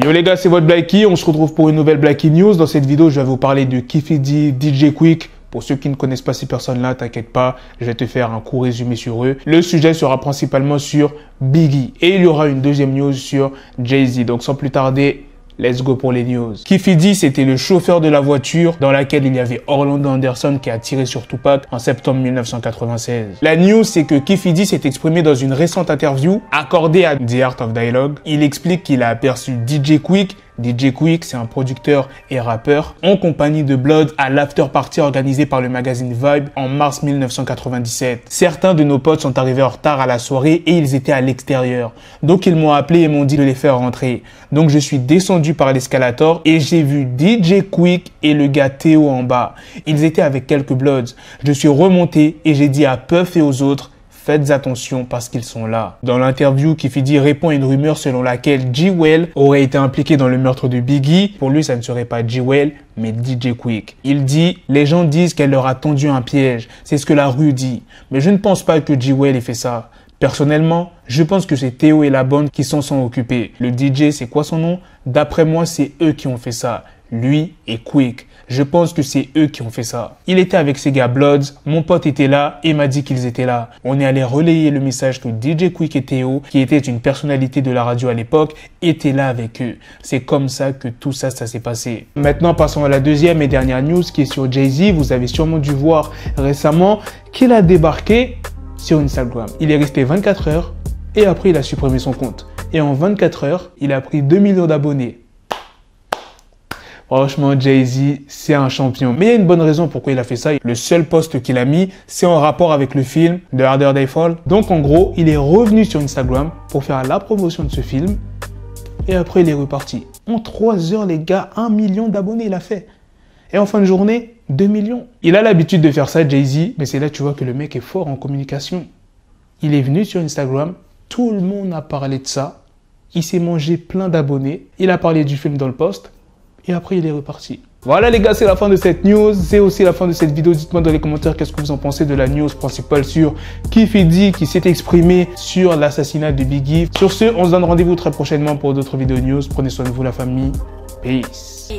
Yo les gars, c'est votre Blacky, on se retrouve pour une nouvelle Blacky News. Dans cette vidéo, je vais vous parler de Keffe D, DJ Quik. Pour ceux qui ne connaissent pas ces personnes-là, t'inquiète pas, je vais te faire un court résumé sur eux. Le sujet sera principalement sur Biggie et il y aura une deuxième news sur Jay-Z. Donc sans plus tarder, let's go pour les news. Keffe D, c'était le chauffeur de la voiture dans laquelle il y avait Orlando Anderson qui a tiré sur Tupac en septembre 1996. La news, c'est que Keffe D s'est exprimé dans une récente interview accordée à The Art of Dialogue. Il explique qu'il a aperçu DJ Quik. DJ Quik, c'est un producteur et rappeur, en compagnie de Blood à l'after party organisé par le magazine Vibe en mars 1997. Certains de nos potes sont arrivés en retard à la soirée et ils étaient à l'extérieur. Donc ils m'ont appelé et m'ont dit de les faire rentrer. Donc je suis descendu par l'escalator et j'ai vu DJ Quik et le gars Théo en bas. Ils étaient avec quelques Bloods. Je suis remonté et j'ai dit à Puff et aux autres: faites attention parce qu'ils sont là. Dans l'interview, Keffe D répond à une rumeur selon laquelle G-Well aurait été impliqué dans le meurtre de Biggie. Pour lui, ça ne serait pas G-Well, mais DJ Quik. Il dit: les gens disent qu'elle leur a tendu un piège. C'est ce que la rue dit. Mais je ne pense pas que G-Well ait fait ça. Personnellement, je pense que c'est Théo et la bande qui s'en sont occupés. Le DJ, c'est quoi son nom? D'après moi, c'est eux qui ont fait ça. Lui et Quik. Je pense que c'est eux qui ont fait ça. Il était avec ses gars Bloods, mon pote était là et m'a dit qu'ils étaient là. On est allé relayer le message que DJ Quik et Théo, qui était une personnalité de la radio à l'époque, étaient là avec eux. C'est comme ça que tout ça s'est passé. Maintenant, passons à la deuxième et dernière news qui est sur Jay-Z. Vous avez sûrement dû voir récemment qu'il a débarqué sur Instagram. Il est resté 24 heures et après il a supprimé son compte. Et en 24 heures, il a pris 2 millions d'abonnés. Franchement, Jay-Z, c'est un champion. Mais il y a une bonne raison pourquoi il a fait ça. Le seul post qu'il a mis, c'est en rapport avec le film The Harder They Fall. Donc en gros, il est revenu sur Instagram pour faire la promotion de ce film. Et après, il est reparti. En 3 heures, les gars, 1 million d'abonnés, il a fait. Et en fin de journée, 2 millions. Il a l'habitude de faire ça, Jay-Z. Mais c'est là que tu vois que le mec est fort en communication. Il est venu sur Instagram. Tout le monde a parlé de ça. Il s'est mangé plein d'abonnés. Il a parlé du film dans le post. Et après, il est reparti. Voilà les gars, c'est la fin de cette news. C'est aussi la fin de cette vidéo. Dites-moi dans les commentaires qu'est-ce que vous en pensez de la news principale sur Keffe D qui s'est exprimé sur l'assassinat de Biggie. Sur ce, on se donne rendez-vous très prochainement pour d'autres vidéos news. Prenez soin de vous la famille. Peace.